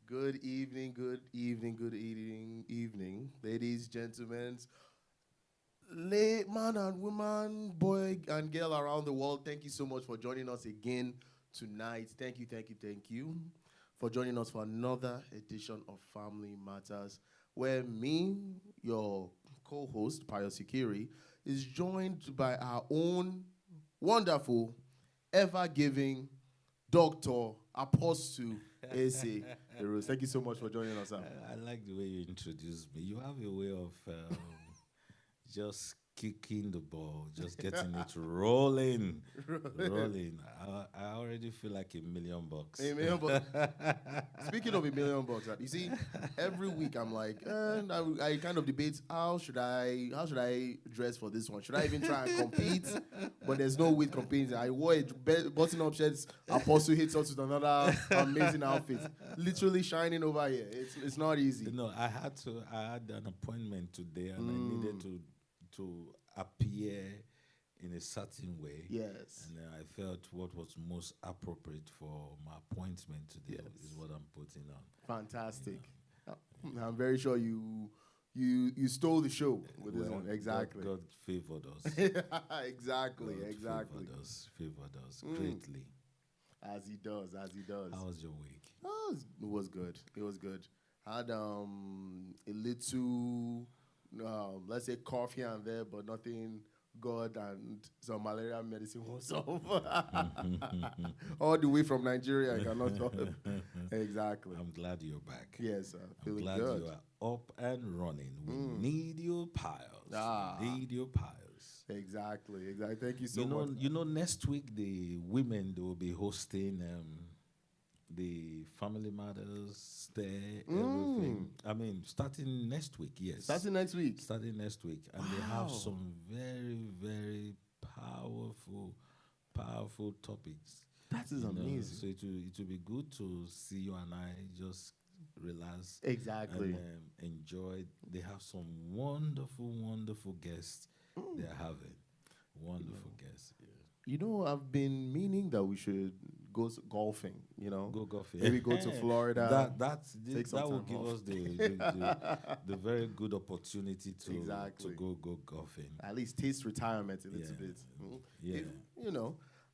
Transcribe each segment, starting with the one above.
Good evening, good evening, good evening, ladies, gentlemen, late man and woman, boy and girl around the world. Thank you so much for joining us again tonight. Thank you for joining us for another edition of Family Matters, where me, your co-host, Pius Ikiri, is joined by our own wonderful, ever-giving Dr. Apostle AC Erus. Thank you so much for joining us, sir. I like the way you introduced me. You have a way of just kicking the ball, just getting it rolling. I already feel like $1,000,000. $1,000,000. Speaking of $1,000,000, right, you see, every week I'm like, I kind of debate how should I dress for this one? Should I even try and compete? But there's no way competing. I wore a button-up shirt. Apostle hits us with another amazing outfit, literally shining over here. It's not easy. No, I had an appointment today, and I needed to appear in a certain way. Yes. And I felt what was most appropriate for my appointment today is what I'm putting on. Fantastic. You know. I'm very sure you stole the show with this one. Exactly. God favored us. Exactly. Favored us greatly. As he does. How was your week? Oh, it was good. I had a little, let's say, cough here and there, but nothing God and some malaria medicine will solve. All the way from Nigeria, I cannot solve. Exactly. I'm glad you're back. Yes, sir. I'm glad good. you are up and running. We need your piles. We need your piles. Exactly. Thank you so much. You know, next week the women they will be hosting the Family Matters Day, everything. I mean, starting next week, yes. Starting next week. And they have some very, very powerful topics. That is amazing. So it will be good to see you and I just relax. Exactly. And enjoy. They have some wonderful guests they're having. Wonderful guests. Yeah. You know, I've been meaning that we should go golfing, Go golfing. Maybe go to Florida. That will give us the very good opportunity to go golfing. At least taste retirement a little bit. Yeah.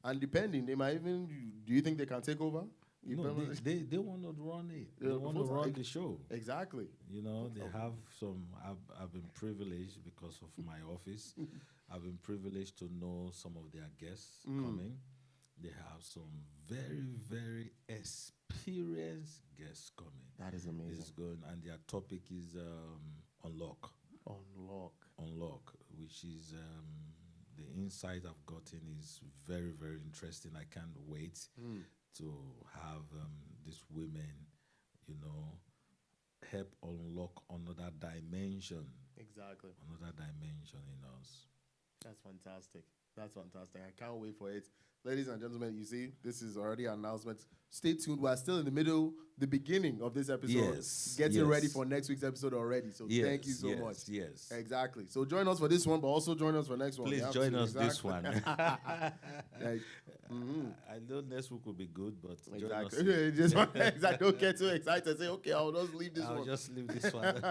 And depending, they might even, do you think they can take over? No, they want to run it. They want to run the show. Exactly. They have some. I've been privileged because of my office. I've been privileged to know some of their guests coming. They have some very, very experienced guests coming. That is amazing. It's going, and their topic is unlock. Unlock, which is the insight I've gotten is very, very interesting. I can't wait to have these women, help unlock another dimension. Exactly. Another dimension in us. That's fantastic. I can't wait for it. Ladies and gentlemen, you see, this is already an announcement. Stay tuned. We're still in the beginning of this episode. Yes. Getting ready for next week's episode already. So thank you so much. Yes. Exactly. So join us for this one, but also join us for next one. Please join us this one. I know next week will be good, but exactly. Don't get too excited. Say, okay, I'll just leave this one. I'll just leave this one.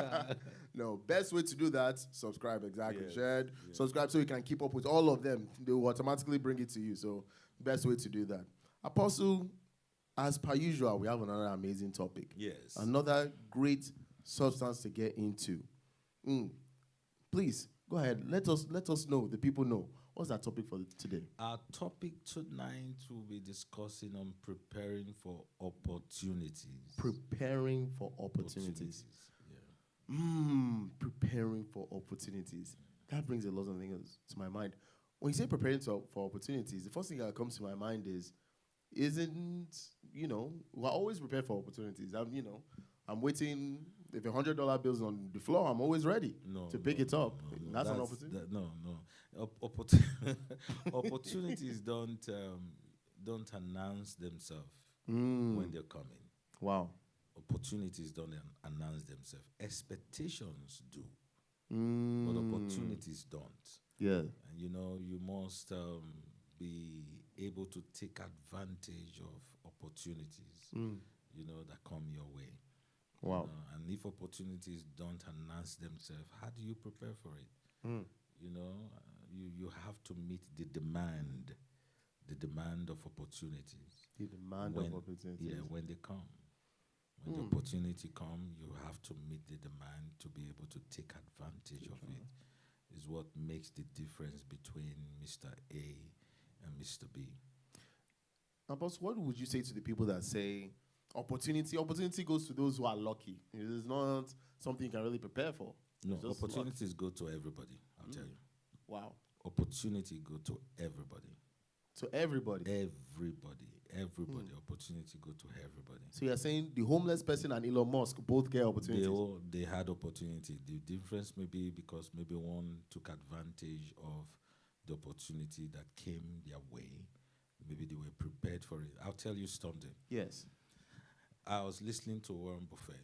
No, best way to do that, subscribe. Exactly. Shared. Subscribe so you can keep up with all of them. They will automatically bring it to you. So best way to do that. Apostle, as per usual, we have another amazing topic. Yes. Another great substance to get into. Please, go ahead. Let us know, the people know. What's our topic for today? Our topic tonight will be discussing on preparing for opportunities. Preparing for opportunities. Yeah. Preparing for opportunities. That brings a lot of things to my mind. When you say preparing for opportunities, the first thing that comes to my mind we're always prepared for opportunities. I'm waiting. If $100 bill's on the floor, I'm always ready to pick it up. That's an opportunity. Opportunities don't announce themselves when they're coming. Wow. Opportunities don't announce themselves. Expectations do, but opportunities don't. Yeah. And you must be able to take advantage of opportunities, that come your way. Wow. And if opportunities don't announce themselves, how do you prepare for it? Mm. You have to meet the demand of opportunities. The demand when, of opportunities. Yeah, when they come. When the Mm. opportunity come, you have to meet the demand to be able to take advantage of it. Is what makes the difference between Mr. A and Mr. B. Boss, what would you say to the people that say opportunity goes to those who are lucky? It is not something you can really prepare for. No, It's just opportunities luck. go to everybody, I'll tell you. Wow. Opportunity go to everybody. To everybody. Everybody. Opportunity go to everybody. So you're saying the homeless person and Elon Musk both get opportunities? They had opportunity. The difference may be because maybe one took advantage of the opportunity that came their way. Maybe they were prepared for it. I'll tell you something. Yes. I was listening to Warren Buffett,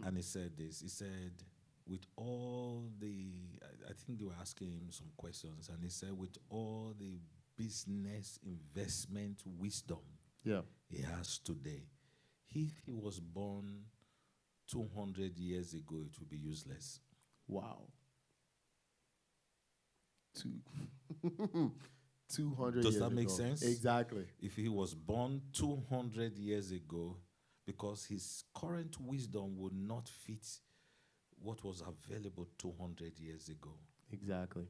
and he said this. He said, with all the, I think they were asking him some questions, and he said, with all the business investment wisdom he has today, if he was born 200 years ago, it would be useless. Wow. 200 Does years that make ago. sense? Exactly. If he was born 200 years ago, because his current wisdom would not fit what was available 200 years ago. Exactly.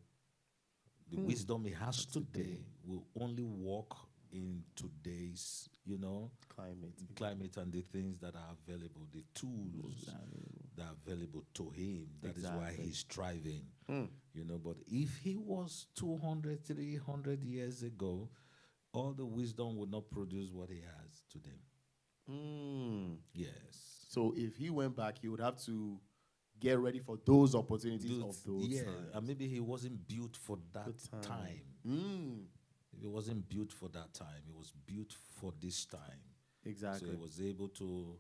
The wisdom he has today will only work in today's, climate and the things that are available, the tools that are available to him. That is why he's thriving. But if he was 200, 300 years ago, all the wisdom would not produce what he has today. Yes. So if he went back, he would have to get ready for those opportunities of those times. And maybe he wasn't built for that time. If he wasn't built for that time, he was built for this time. Exactly. So he was able to,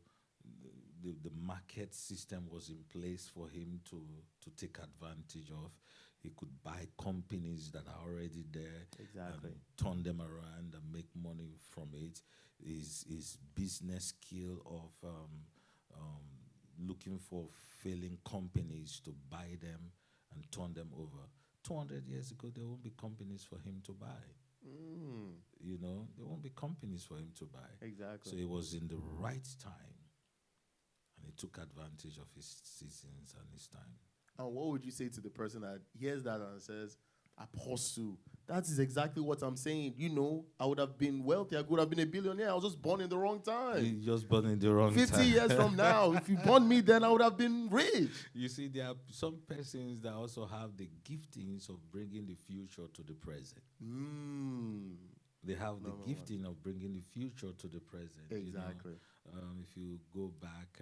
the market system was in place for him to take advantage of. He could buy companies that are already there and turn them around and make money from it. His business skill of looking for failing companies to buy them and turn them over. 200 years ago, there won't be companies for him to buy. There won't be companies for him to buy. Exactly. So it was in the right time, and he took advantage of his seasons and his time. And what would you say to the person that hears that and says, Apostle, that is exactly what I'm saying. I would have been wealthy. I could have been a billionaire. I was just born in the wrong time. You just born in the wrong 50 time. years from now, if you born me then, I would have been rich. You see, there are some persons that also have the giftings of bringing the future to the present. They have the gifting of bringing the future to the present. Exactly. If you go back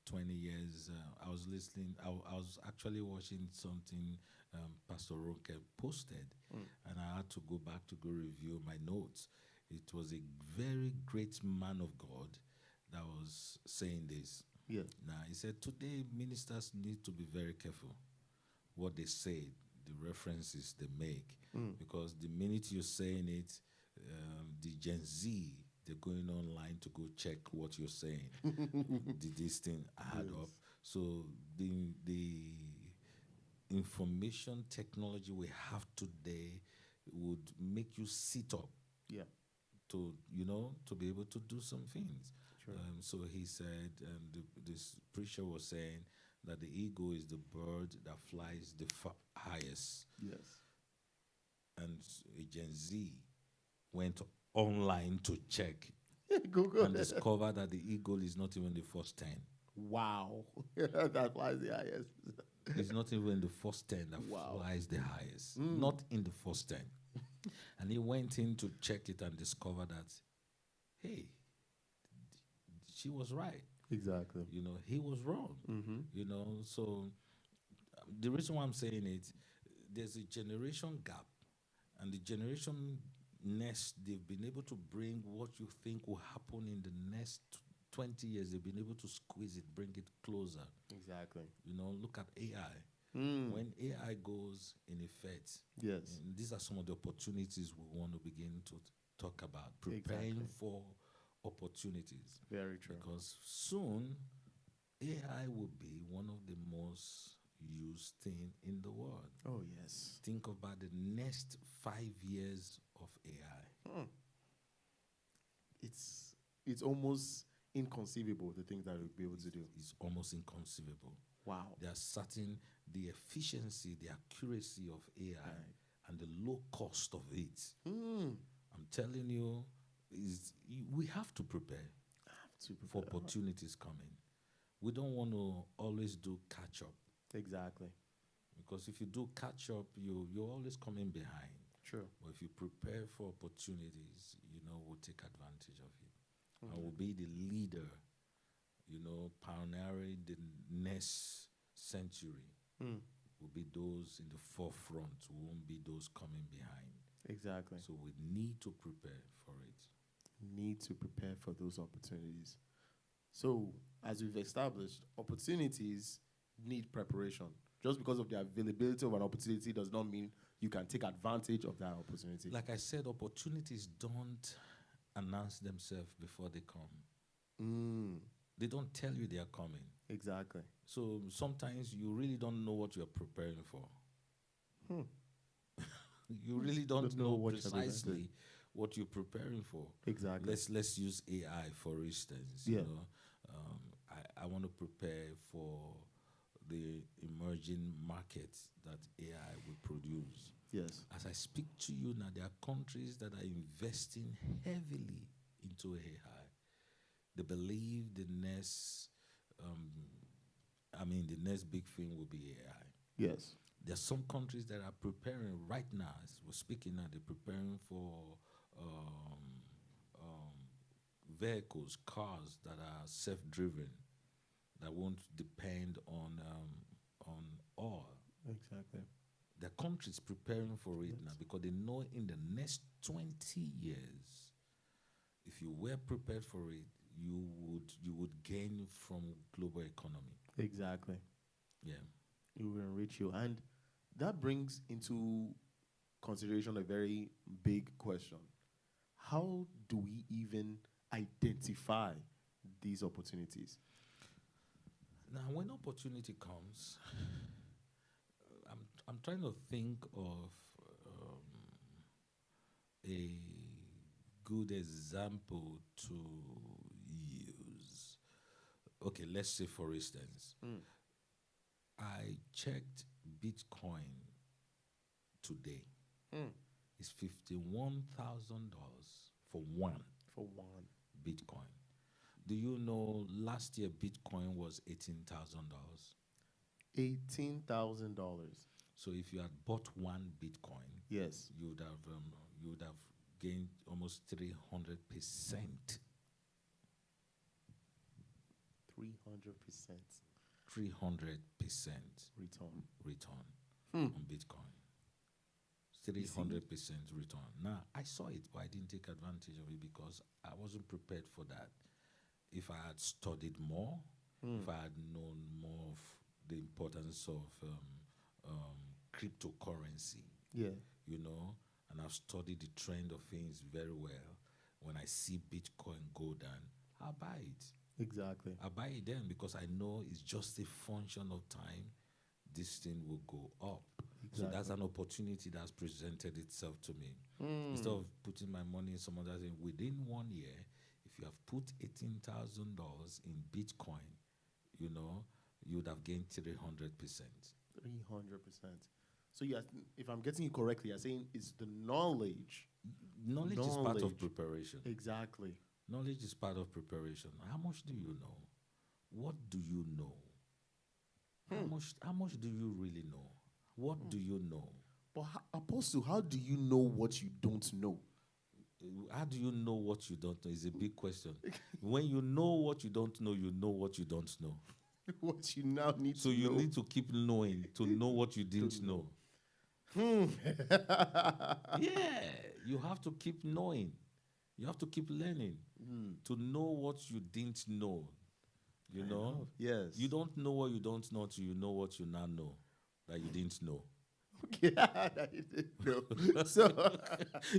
20 years, I was listening. I was actually watching something Pastor Ronke posted, and I had to go back to go review my notes. It was a very great man of God that was saying this. Yeah. Now, he said, today ministers need to be very careful what they say, the references they make, because the minute you're saying it, the Gen Z, they're going online to go check what you're saying. Did this thing add up? So the information technology we have today would make you sit up to be able to do some things. Sure. So he said, this preacher was saying that the eagle is the bird that flies the highest. Yes. And a Gen Z went online to check Google and discovered that the eagle is not even the first 10. Wow. That flies the highest. It's not even the first 10 that flies the highest. Not in the first 10. And he went in to check it and discovered that, hey, she was right. Exactly. He was wrong. So the reason why I'm saying it, there's a generation gap, and the generation next, they've been able to bring what you think will happen in the next 20 years. They've been able to squeeze it, bring it closer. Exactly. Look at AI. When AI goes in effect, yes, these are some of the opportunities we want to begin to talk about. Preparing for opportunities. Very true. Because soon, AI will be one of the most used thing in the world. Oh, yes. Think about the next 5 years of AI. It's almost inconceivable, the things that we'll be able to do. It's almost inconceivable. Wow. They are certain the efficiency, the accuracy of AI, Right. and the low cost of it. Mm. I'm telling you, we have to prepare To for prepare. opportunities coming. We don't want to always do catch up, Exactly. because if you do catch up, you're always coming behind. True. But if you prepare for opportunities, we'll take advantage of it. And we'll be the leader, pioneering the next century. Will be those in the forefront. We won't be those coming behind. Exactly. So we need to prepare for it. Need to prepare for those opportunities. So, as we've established, opportunities need preparation. Just because of the availability of an opportunity does not mean you can take advantage of that opportunity. Like I said, opportunities don't announce themselves before they come. They don't tell you they are coming. Exactly. So sometimes you really don't know what you're preparing for. You really don't know precisely what you're preparing for. Exactly. Let's use AI for instance. Yeah. I want to prepare for the emerging markets that AI will produce. Yes. As I speak to you now, there are countries that are investing heavily into AI. They believe the next big thing will be AI. Yes. There are some countries that are preparing right now, as we're speaking now, they're preparing for vehicles, cars that are self-driven, that won't depend on oil. Exactly. The countries preparing for it now because they know in the next 20 years, if you were prepared for it, you would gain from global economy. Exactly. Yeah. It will enrich you. And that brings into consideration a very big question. How do we even identify these opportunities? Now, when opportunity comes, I'm trying to think of a good example to use. Okay, let's say for instance, I checked Bitcoin today. It's $51,000 for one Bitcoin. Do you know last year Bitcoin was $18,000? $18,000. So if you had bought one Bitcoin, yes, you would have gained almost 300%. 300%. 300% return on Bitcoin. 300% return. Now, I saw it, but I didn't take advantage of it because I wasn't prepared for that. If I had studied more, if I had known more of the importance of cryptocurrency, and I've studied the trend of things very well, when I see Bitcoin go down, I'll buy it. Exactly. I buy it then because I know it's just a function of time. This thing will go up. Exactly. So that's an opportunity that's presented itself to me. Instead of putting my money in some other thing, within 1 year, if you have put $18,000 in Bitcoin, you would have gained 300%. 300%. So if I'm getting you correctly, you're saying it's the knowledge. Knowledge is part of preparation. Exactly. Knowledge is part of preparation. How much do you know? What do you know? How much do you really know? What do you know? But Apostle, how do you know what you don't know? How do you know what you don't know is a big question. When you know what you don't know, you know what you don't know. What you now need so to know. So you need to keep knowing to know what you didn't know. Yeah, you have to keep knowing. You have to keep learning to know what you didn't know. You know? Yes. You don't know what you don't know until you know what you now know that you didn't know. That you didn't know. So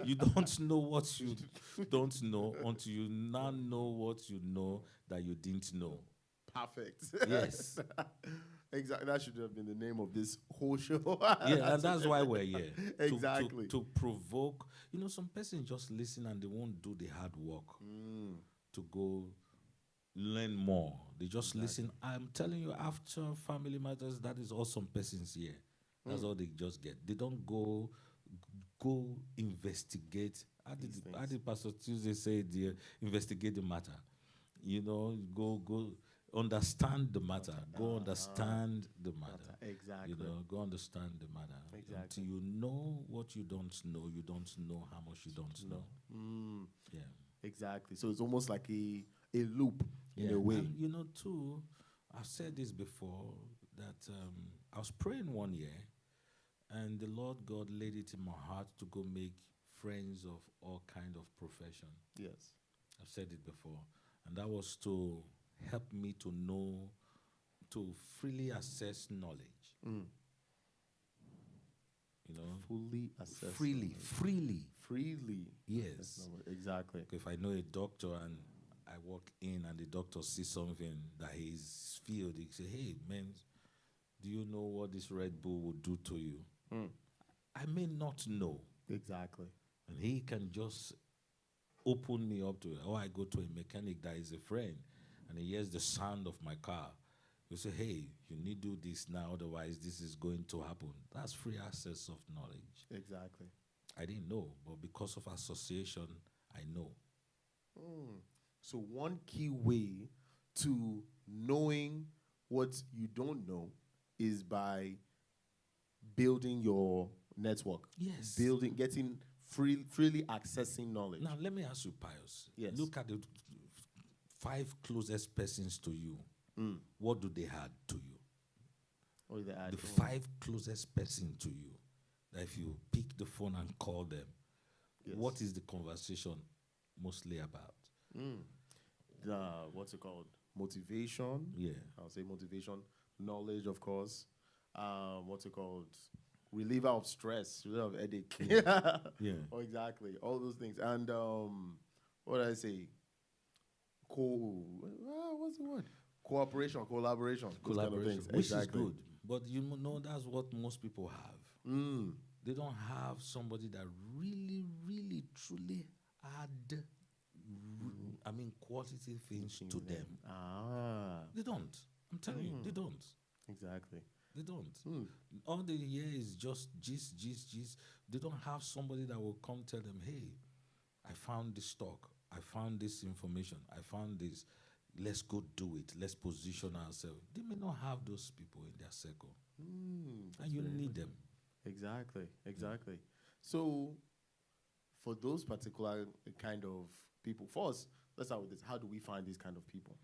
you don't know what you don't know until you now know what you know that you didn't know. Perfect. Yes. Exactly. That should have been the name of this whole show. Yeah, and that's why we're here. Exactly. To provoke. Some persons just listen and they won't do the hard work to go learn more. They just listen. I'm telling you, after Family Matters, that is all some persons here. That's all they just get. They don't go investigate. How did Pastor Tuesday say, dear, investigate the matter? Go understand the matter. Go understand the matter. Exactly. Go understand the matter. Exactly. Until you know what you don't know how much you don't know. Yeah. Exactly. So it's almost like a loop in a way. And too, I've said this before, that I was praying one year, and the Lord God laid it in my heart to go make friends of all kind of profession. Yes. I've said it before. And that was to help me to know, to freely assess knowledge. Fully assess. Freely. Yes. Exactly. If I know a doctor and I walk in and the doctor sees something that he's filled, he say, hey, man, do you know what this Red Bull will do to you? I may not know. Exactly. And he can just open me up to it. Or I go to a mechanic that is a friend and he hears the sound of my car. You say, hey, you need to do this now, otherwise this is going to happen. That's free access of knowledge. Exactly. I didn't know, but because of association, I know. So one key way to knowing what you don't know is by building your network. Yes. Getting freely accessing knowledge. Now, let me ask you, Pius. Yes. Look at the 5 closest persons to you. What do they add to you? What do they add? The 5 closest persons to you. That if you pick the phone and call them, what is the conversation mostly about? What's it called? Motivation. Yeah. I'll say motivation. Knowledge, of course. What's it called? Reliever of stress, reliever of headache. Yeah. Oh, exactly. All those things. And what did I say? What's the word? Cooperation, collaboration. Those kind of things. Which is good. But that's what most people have. They don't have somebody that really, really, truly add quality things to them. They don't. I'm telling you, they don't. Exactly. They don't. All they hear is just gist. They don't have somebody that will come tell them, hey, I found this stock. I found this information. I found this. Let's go do it. Let's position ourselves. They may not have those people in their circle. And you need them. Exactly. So, for those particular kind of people, first, let's start with this. How do we find these kind of people?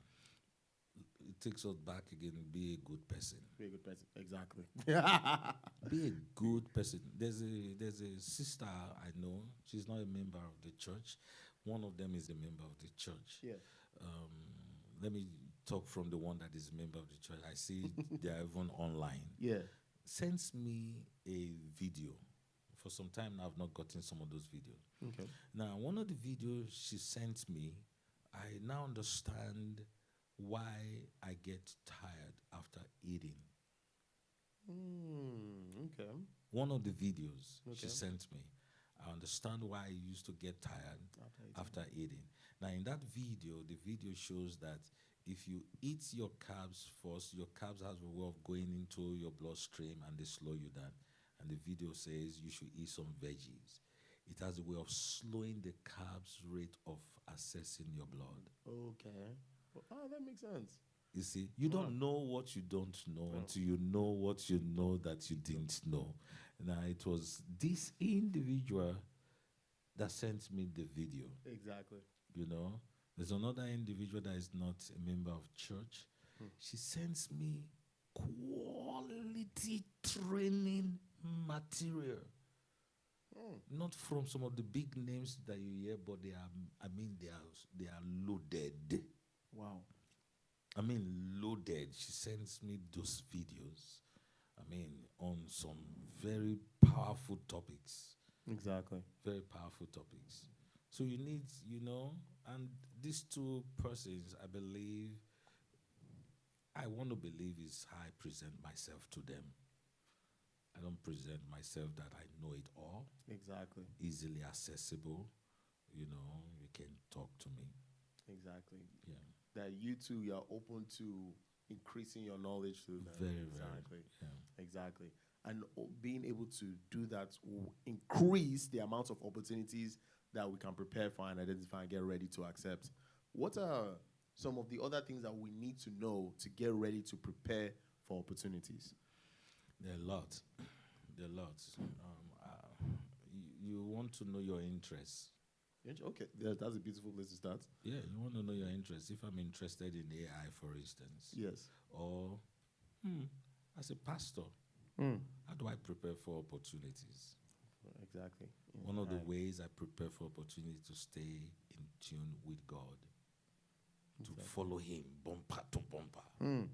It takes us back again. Be a good person. Be a good person. Exactly. Be a good person. There's a sister I know. She's not a member of the church. One of them is a member of the church. Yeah. Let me talk from the one that is a member of the church. I see they are even online. Yeah. Sends me a video. For some time now, I've not gotten some of those videos. Okay. Now, one of the videos she sent me, I now understand why I get tired after eating. Okay. One of the videos she sent me, I understand why I used to get tired after eating. Now, in that video, the video shows that if you eat your carbs first, your carbs has a way of going into your bloodstream and they slow you down. And the video says you should eat some veggies. It has a way of slowing the carbs rate of accessing your blood. Okay. That makes sense. You see, you don't know what you don't know until you know what you know that you didn't know. Now, it was this individual that sent me the video. Exactly. There's another individual that is not a member of church. She sends me quality training material. Not from some of the big names that you hear, but they are loaded. Wow. Loaded. She sends me those videos. On some very powerful topics. Exactly. Very powerful topics. So you need, and these 2 persons, I believe, I want to believe is how I present myself to them. I don't present myself that I know it all. Exactly. Easily accessible. You can talk to me. Exactly. Yeah. That you too, you're open to increasing your knowledge to them. Very, exactly. very. Yeah. Exactly. And being able to do that will increase the amount of opportunities that we can prepare for and identify and get ready to accept. What are some of the other things that we need to know to get ready to prepare for opportunities? There are a lot. There are lots. You want to know your interests. Okay, that's a beautiful place to start. Yeah, you want to know your interests. If I'm interested in AI, for instance. Yes. Or as a pastor, how do I prepare for opportunities? Exactly. One of the ways I prepare for opportunity to stay in tune with God, to follow Him, bumper to bumper.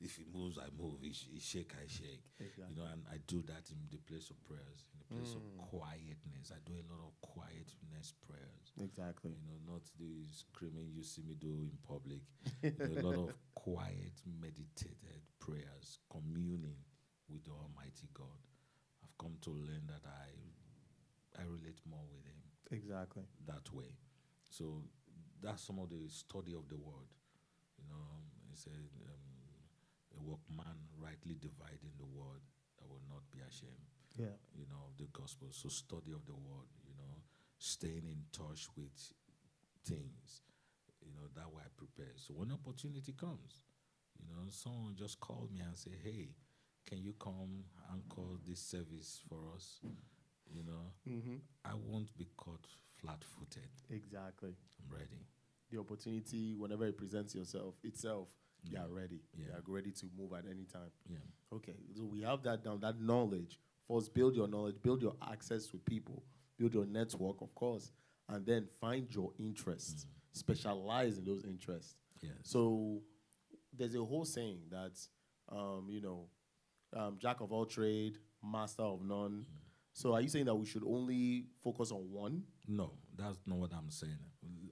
If He moves, I move. He shake, I shake. Exactly. And I do that in the place of prayers, in the place of quietness. I do a lot of quietness prayers. Exactly. Not the screaming you see me do in public. A lot of quiet, meditated prayers, communing with the Almighty God. I've come to learn that I relate more with Him. Exactly. That way. So that's some of the study of the word. He said, a workman rightly dividing the word that will not be ashamed. Yeah. Of the gospel. So study of the word, staying in touch with things, that way I prepare. So when opportunity comes, someone just called me and say, hey, can you come anchor this service for us? I won't be caught flat-footed. Exactly. I'm ready. The opportunity, whenever it presents itself, you are ready. Yeah. You are ready to move at any time. Yeah. Okay, so we have that down, that knowledge. First, build your knowledge, build your access with people, build your network, of course, and then find your interests. Specialize in those interests. Yes. So there's a whole saying that, jack of all trade, master of none. So are you saying that we should only focus on one? No, that's not what I'm saying.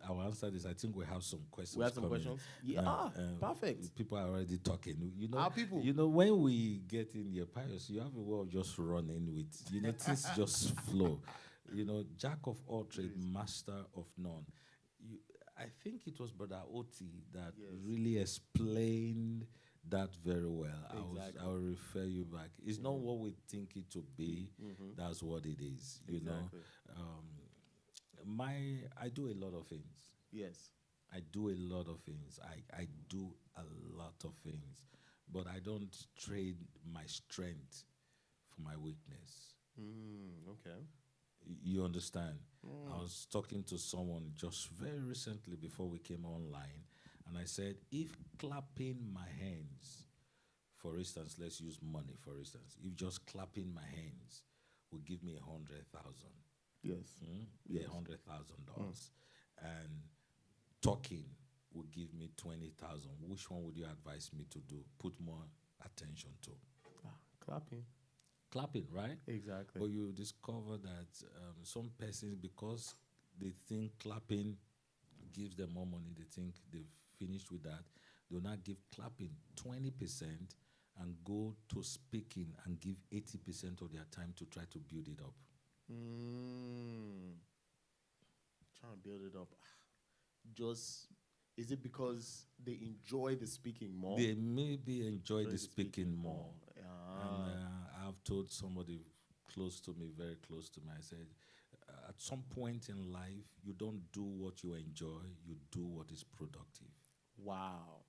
I'll answer this. I think we have some questions. We have some questions? Yeah, perfect. People are already talking. Our people. When we get in your pious, you have a way of just running with, things just flow. Jack of all trade, master of none. I think it was Brother Oti that really explained that very well. Exactly. I will refer you back. It's not what we think it to be. That's what it is. Exactly. I do a lot of things. Yes. I do a lot of things. I do a lot of things. But I don't trade my strength for my weakness. Okay. You understand? I was talking to someone just very recently before we came online, and I said, if clapping my hands, for instance, let's use money, for instance, if just clapping my hands would give me 100,000. Yes. Yeah, $100,000. And talking would give me 20,000. Which one would you advise me to do? Put more attention to? Clapping, right? Exactly. But you discover that some persons, because they think clapping gives them more money, they think they've finished with that, they'll not give clapping 20% and go to speaking and give 80% of their time to try to build it up. Trying to build it up. Is it because they enjoy the speaking more? They maybe enjoy the speaking more. And I've told somebody close to me, very close to me, I said, at some point in life, you don't do what you enjoy, you do what is productive. Wow.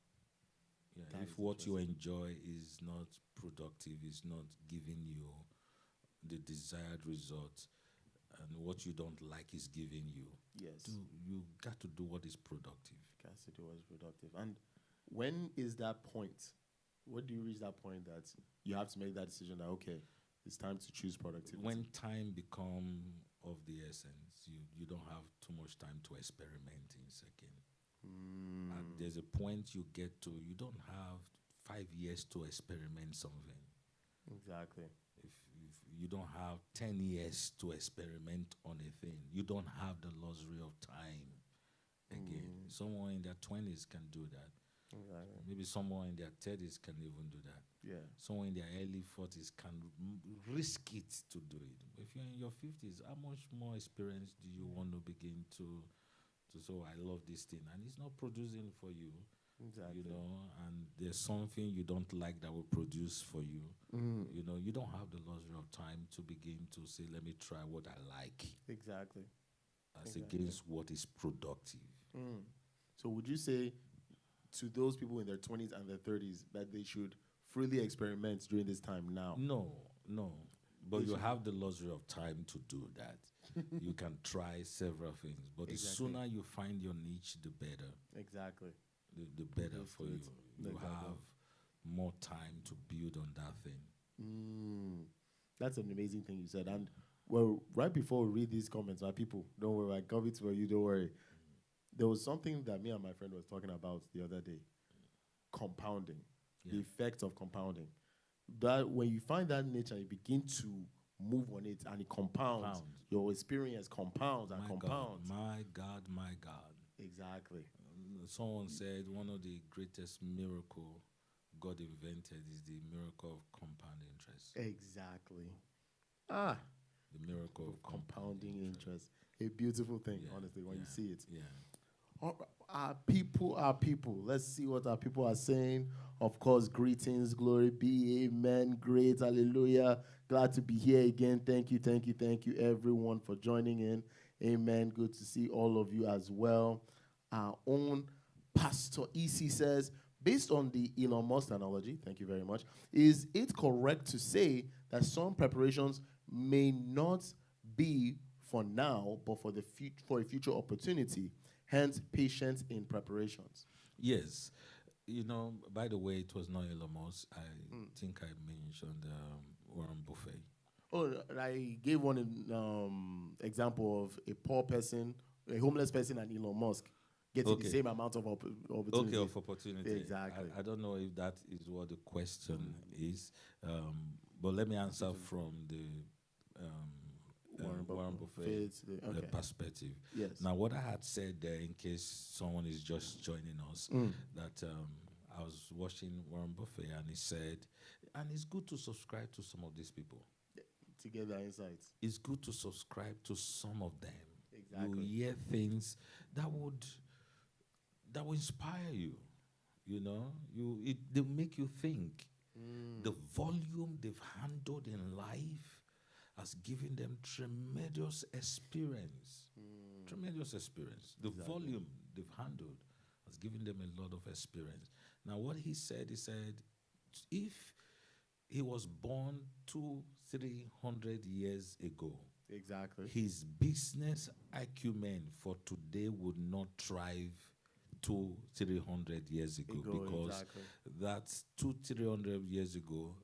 Yeah, if what you enjoy is not productive, is not giving you the desired result, and what you don't like is giving you, you got to do what is productive. Got to do what is productive. And when is that point? When do you reach that point that you have to make that decision that, okay, it's time to choose productivity? When time becomes of the essence, you don't have too much time to experiment in second. And there's a point you get to, you don't have 5 years to experiment something. Exactly. If you don't have 10 years to experiment on a thing, you don't have the luxury of time again. Someone in their 20s can do that. Exactly. Maybe someone in their 30s can even do that. Yeah. Someone in their early 40s can risk it to do it. If you're in your 50s, how much more experience do you want to begin to so I love this thing, and it's not producing for you, Exactly. you know, and there's something you don't like that will produce for you. You know, you don't have the luxury of time to begin to say, let me try what I like Exactly. as Exactly. against what is productive. So would you say to those people in their 20s and their 30s that they should freely experiment during this time now? No, no. But They you should- have the luxury of time to do that. You can try several things, but the Exactly. sooner you find your niche, the better. Exactly. The better Let's for do you. it. You Exactly. have more time to build on that thing. That's an amazing thing you said. And well, right before we read these comments, my people, don't worry, I got it for you, don't worry. There was something that me and my friend was talking about the other day. Compounding. The Yeah. effect of compounding. That when you find that niche and you begin to move on it and it compounds, Compound. your experience compounds and My compounds. God, my God, my God. Exactly. Someone said one of the greatest miracle God invented is the miracle of compound interest. Exactly. Ah, The miracle of compounding interest. A beautiful thing, Yeah, honestly, when you yeah, see it. Yeah. Our people. Let's see what our people are saying. Of course, greetings, glory be, amen, great, hallelujah. Glad to be here again. Thank you, everyone, for joining in. Amen. Good to see all of you as well. Our own Pastor EC says, based on the Elon Musk analogy, thank you very much, is it correct to say that some preparations may not be for now, but for for a future opportunity? Hence, patience in preparations. Yes. You know, by the way, it was not Elon Musk. I think I mentioned Warren Buffett. Oh, I gave one example of a poor person, a homeless person, and Elon Musk getting the same amount of opportunity. Okay, of opportunity. Exactly. I don't know if that is what the question is, but let me answer from the Warren Buffett perspective. Yes. Now, what I had said there, in case someone is just joining us, that I was watching Warren Buffett, and he said, and it's good to subscribe to some of these people. To get their insights. It's good to subscribe to some of them. Exactly. You hear things that will inspire you. You know, they make you think. The volume they've handled in life has given them tremendous experience. Tremendous experience. The volume they've handled has given them a lot of experience. Now, what he said, if he was born 200-300 years ago, exactly, his business acumen for today would not thrive 200-300 years ago, because that's 200-300 years ago,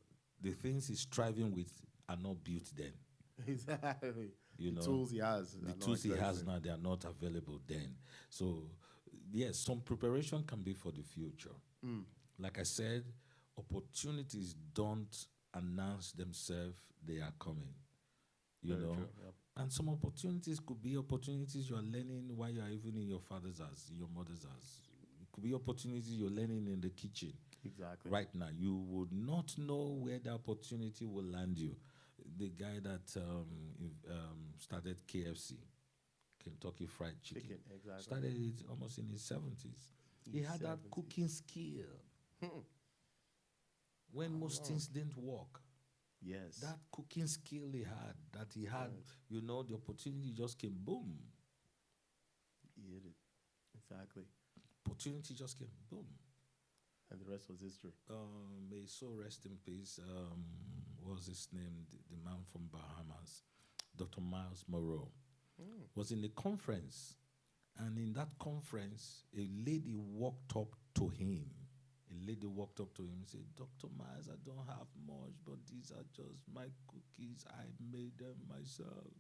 the things he's striving with are not built then. Exactly. You know, tools he has. The tools he has now, they are not available then. So, yes, some preparation can be for the future. Like I said, opportunities don't announce themselves, they are coming. You know? True, yep. And some opportunities could be opportunities you are learning while you are even in your father's house, in your mother's house. It could be opportunities you're learning in the kitchen. Exactly. Right now, you would not know where the opportunity will land you. The guy that started KFC, Kentucky Fried Chicken, exactly. started it almost in his 70s. He had that cooking skill. When most things didn't work. Yes. That cooking skill he had, you know, the opportunity just came, boom. He hit it. Exactly. Opportunity just came, boom. And the rest was history. May so rest in peace. What was his name? The man from Bahamas, Dr. Miles Monroe, was in a conference. And in that conference, a lady walked up to him. And said, Dr. Miles, I don't have much, but these are just my cookies. I made them myself.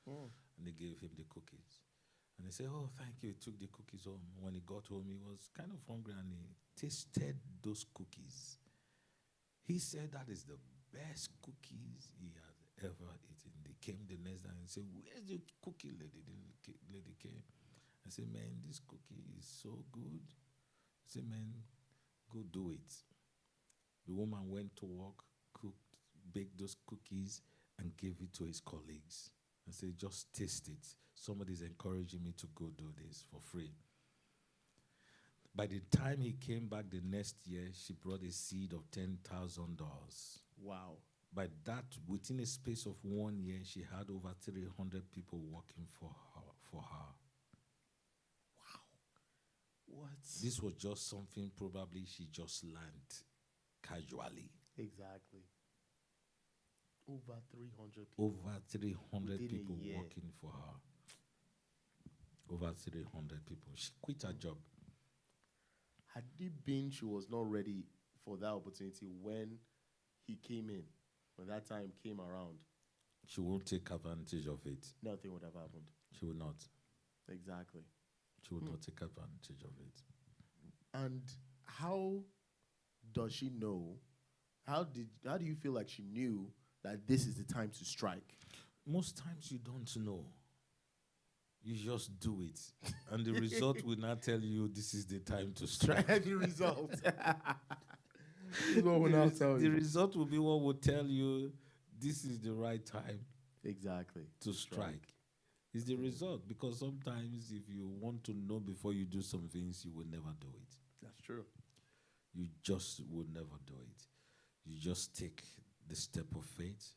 And they gave him the cookies. And he said, oh, thank you. He took the cookies home. When he got home, he was kind of hungry, and he tasted those cookies. He said that is the best cookies he had ever eaten. They came the next day and said, where's the cookie lady? The lady came. I said, man, this cookie is so good. I said, man, Go do it. The woman went to work, cooked, baked those cookies, and gave it to his colleagues. And said, just taste it. Somebody's encouraging me to go do this for free. By the time he came back the next year, she brought a seed of $10,000. Wow. By that, within a space of 1 year, she had over 300 people working for her. Wow. What? This was just something probably she just learned casually. Exactly. Over 300 people. Over 300 Within a people year. working for her. Over 300 people. She quit her job. Had it been she was not ready for that opportunity when he came in, when that time came around, She won't take advantage of it. nothing would have happened. She will not. Exactly. She will not take advantage of it. And how does she know? How do you feel like she knew that this is the time to strike? Most times you don't know. You just do it. And the result will not tell you this is the time to strike. The result. What will now tell The you? result will be what will tell you this is the right time Exactly. to strike. It's the result, because sometimes if you want to know before you do some things, you will never do it. That's true. You just will never do it. You just take the step of faith,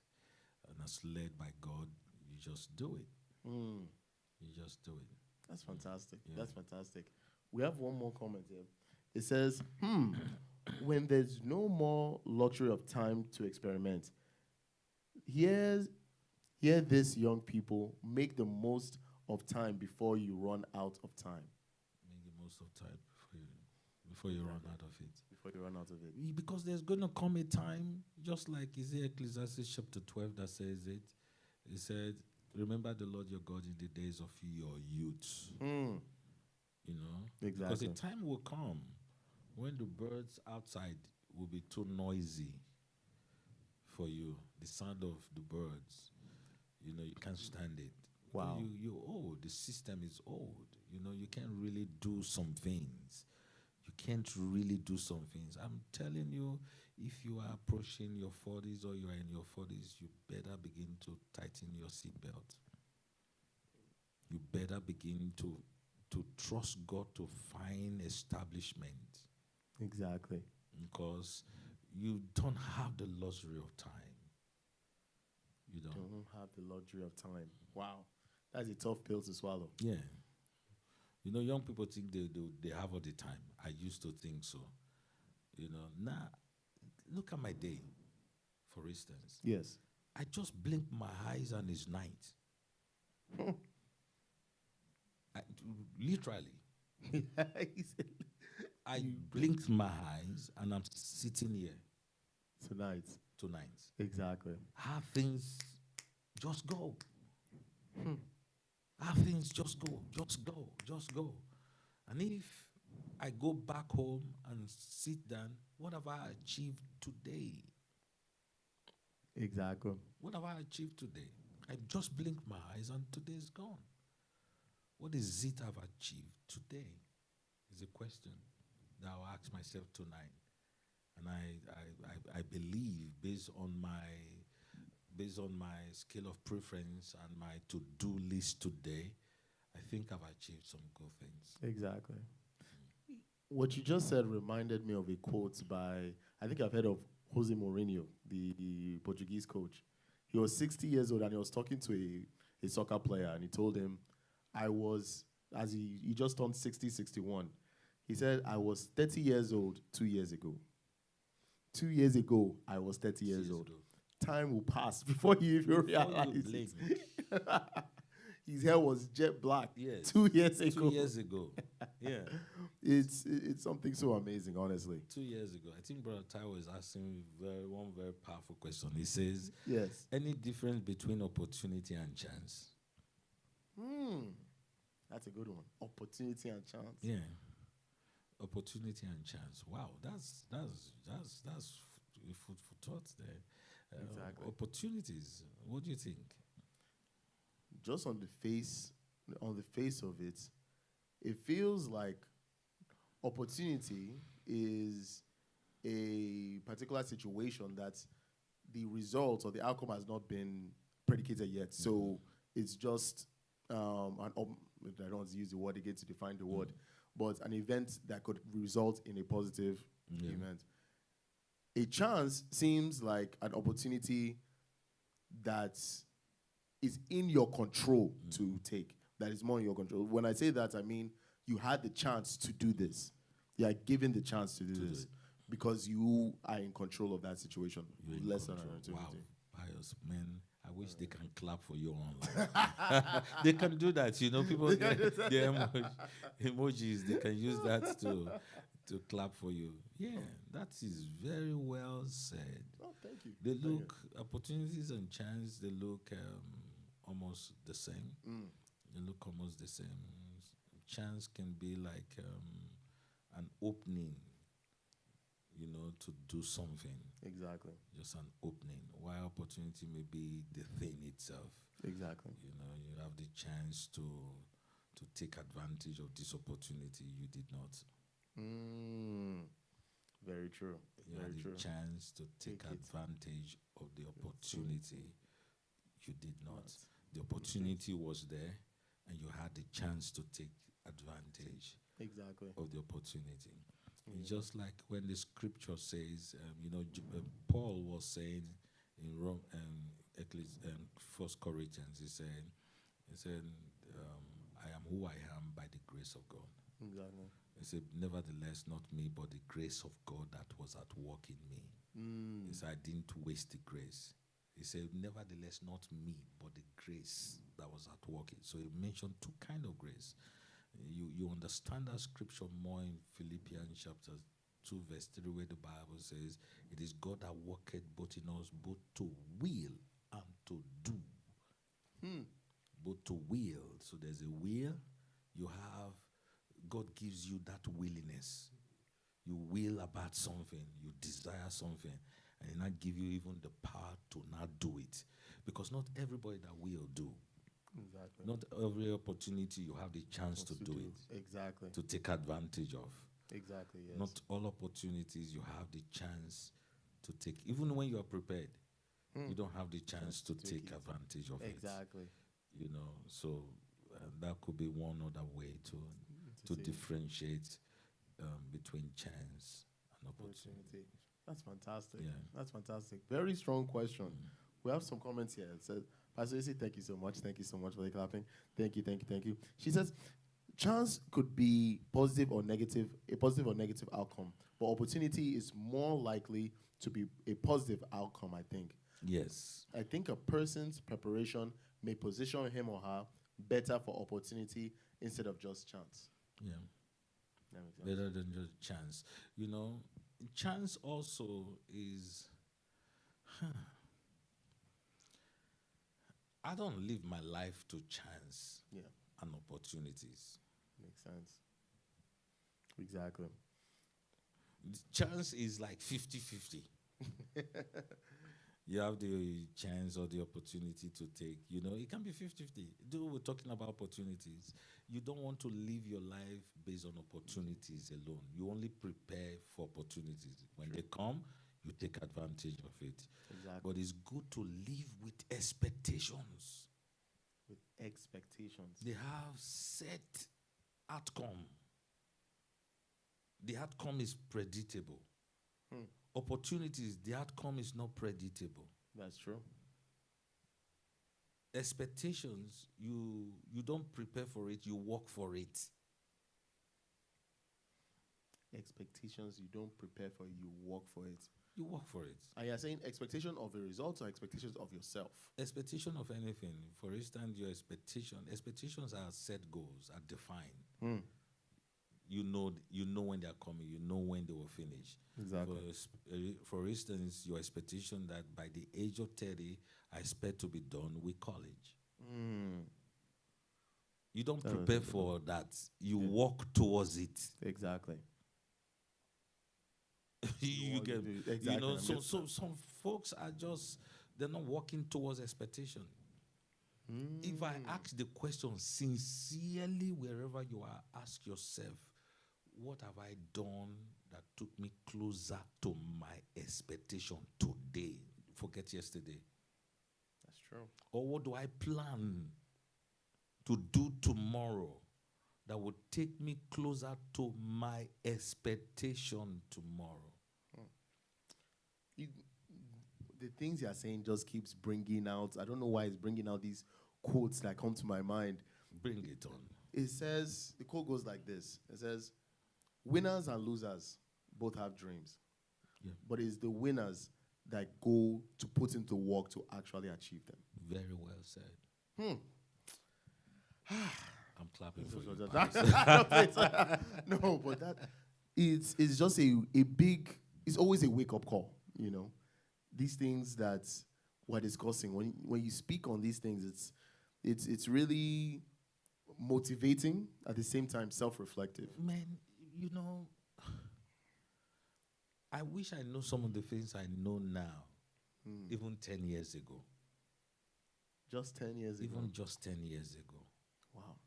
and as led by God, you just do it. You just do it. That's fantastic. Yeah. That's fantastic. We have one more comment here. It says, when there's no more luxury of time to experiment, hear this, young people, make the most of time before you run out of time. Make the most of time before you run out of it. Before you run out of it. Because there's going to come a time, just like is it Ecclesiastes chapter 12 that says it. It said, remember the Lord your God in the days of your youth. You know? Exactly. Because a time will come when the birds outside will be too noisy for you. The sound of the birds. You know, you can't stand it. Wow. You're old. The system is old. You know, you can't really do some things. You can't really do some things. I'm telling you, if you are approaching your 40s or you are in your 40s, you better begin to tighten your seatbelt. You better begin to trust God to find establishment. Exactly. Because you don't have the luxury of time. You don't have the luxury of time. Wow. That's a tough pill to swallow. Yeah. You know, young people think they have all the time. I used to think so. You know, now, look at my day, for instance. Yes. I just blink my eyes and it's night. Literally. I blinked my eyes and I'm sitting here. Tonight. Exactly. How things just go. How things just go. And if I go back home and sit down, what have I achieved today? Exactly. What have I achieved today? I just blinked my eyes and today's gone. What is it I've achieved today? Is a question that I'll ask myself tonight. And I believe based on my scale of preference and my to-do list today, I think I've achieved some good things. Exactly. What you just said reminded me of a quote by, I think I've heard of Jose Mourinho, the Portuguese coach. He was 60 years old and he was talking to a soccer player and he told him, he just turned 60, 61. He said, I was 30 years old 2 years ago. 2 years ago, I was 30 years old. Time will pass before you even realize it. His hair was jet black 2 years ago. 2 years ago. Yeah. It's something so amazing, honestly. 2 years ago. I think Brother Ty was asking one very powerful question. He says, yes. Any difference between opportunity and chance? That's a good one. Opportunity and chance. Yeah. Opportunity and chance. Wow, that's food for thought there. Exactly. Opportunities. What do you think? Just on the face of it, it feels like opportunity is a particular situation that the result or the outcome has not been predicated yet. So it's just I don't want to use the word again to define the word, but an event that could result in a positive event. A chance seems like an opportunity that is in your control to take, that is more in your control. When I say that, I mean you had the chance to do this. You are given the chance to do this because you are in control of that situation. Less than an opportunity. Wow, pious man. I wish they can clap for you online. They can do that, you know. People, the emojis, they can use that to clap for you. Yeah, that is very well said. Oh, thank you. They look, opportunities and chance, they look almost the same. They look almost the same. Chance can be like an opening, you know, to do something. Exactly. Just an opening. While opportunity may be the thing itself. Exactly. You know, you have the chance to take advantage of this opportunity. You did not. Very true. You had the chance to take advantage of the opportunity. You did not. The opportunity was there, and you had the chance to take advantage of the opportunity. It's just like when the scripture says, Paul was saying in Rome, 1 Corinthians, he said, I am who I am by the grace of God. Exactly. He said, nevertheless, not me, but the grace of God that was at work in me. He said, I didn't waste the grace. He said, nevertheless, not me, but the grace that was at work. So he mentioned two kinds of grace. You understand that scripture more in Philippians chapter 2, verse 3, where the Bible says, it is God that worketh both in us, both to will and to do. Both to will. So there's a will. You have, God gives you that willingness. You will about something. You desire something. And he not give you even the power to not do it. Because not everybody that will do. Exactly. Not every opportunity you have the chance to do it. Exactly. To take advantage of. Exactly, yes. Not all opportunities you have the chance to take. Even when you are prepared, you don't have the chance to take advantage of it. Exactly. You know, so that could be one other way to differentiate between chance and opportunity. That's fantastic. Yeah. That's fantastic. Very strong question. We have some comments here. It says, Pastor Issy, thank you so much. Thank you so much for the clapping. Thank you, thank you, thank you. She says, chance could be positive or negative, a positive or negative outcome, but opportunity is more likely to be a positive outcome, I think. Yes. I think a person's preparation may position him or her better for opportunity instead of just chance. Yeah. That makes sense. Better than just chance. You know, chance also is... I don't live my life to chance and opportunities. Makes sense. Exactly. Chance is like 50-50. You have the chance or the opportunity to take. You know, it can be 50-50. Though we're talking about opportunities, you don't want to live your life based on opportunities alone. You only prepare for opportunities. When they come, you take advantage of it. Exactly. But it's good to live with expectations. With expectations. They have set outcome. The outcome is predictable. Opportunities, the outcome is not predictable. That's true. Expectations, you don't prepare for it, you work for it. Expectations, you don't prepare for it, you work for it. You work for it. And you're saying expectation of a result or expectations of yourself? Expectation of anything. For instance, your expectations are set goals, are defined. You know when they are coming, you know when they will finish. Exactly. For instance, your expectation that by the age of 30, I expect to be done with college. You don't prepare for that. You walk towards it. Exactly. You get, exactly. you know, so some folks are just, they're not walking towards expectation. If I ask the question sincerely, wherever you are, ask yourself, what have I done that took me closer to my expectation today? Forget yesterday. That's true. Or what do I plan to do tomorrow that would take me closer to my expectation tomorrow? The things you're saying just keeps bringing out. I don't know why it's bringing out these quotes that come to my mind. Bring it on. It says, the quote goes like this. It says, winners and losers both have dreams. Yeah. But it's the winners that go to put into work to actually achieve them. Very well said. I'm clapping for you. No, but that it's just a big, it's always a wake-up call, you know. These things that we're discussing, when you speak on these things, it's really motivating, at the same time self-reflective. Man, you know, I wish I know some of the things I know now, even 10 years ago. Just 10 years ago? Even just 10 years ago. Wow.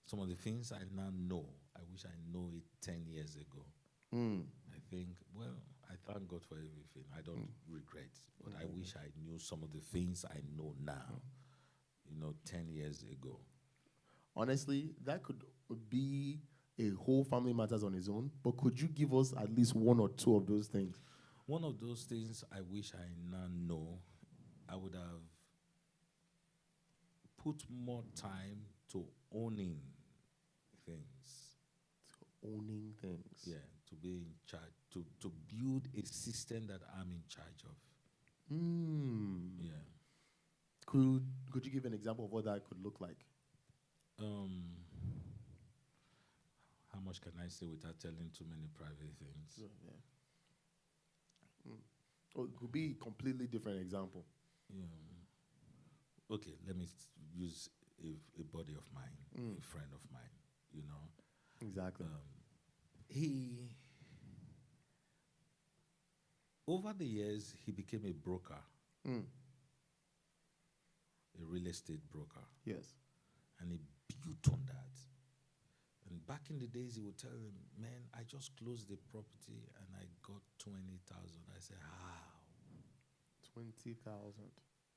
Some of the things I now know, I wish I know it 10 years ago. I think, well, I thank God for everything. I don't regret, but I wish I knew some of the things I know now, 10 years ago. Honestly, that could be a whole family matters on its own, but could you give us at least one or two of those things? One of those things I wish I now know, I would have put more time to owning things. To owning things. Yeah, to be in charge, to build a system that I'm in charge of. Yeah. Could you give an example of what that could look like? How much can I say without telling too many private things? Or it could be a completely different example. Okay, let me use a buddy of mine, a friend of mine, Exactly. He, over the years, he became a broker, a real estate broker. Yes. And he built on that. And back in the days, he would tell him, man, I just closed the property and I got 20,000. I said, how? 20,000.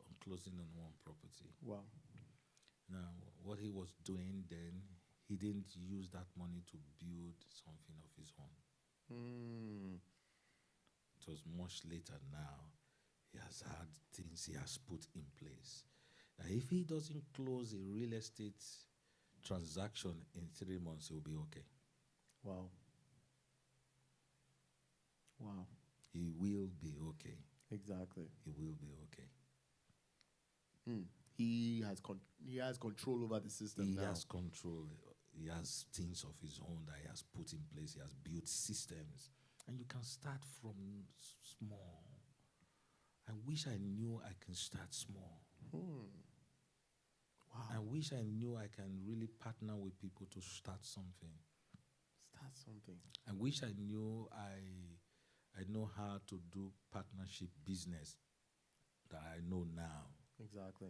I'm closing on one property. Wow. Now, what he was doing then, he didn't use that money to build something of his own. It was much later now. He has had things he has put in place. Now, if he doesn't close a real estate transaction in 3 months, he'll be okay. Wow. Wow. He will be okay. Exactly. He will be okay. He has control over the system. He now. has control. He has things of his own that he has put in place. He has built systems. And you can start from small. I wish I knew I can start small. Wow. I wish I knew I can really partner with people to start something. Start something. I wish I knew I know how to do partnership business that I know now. Exactly.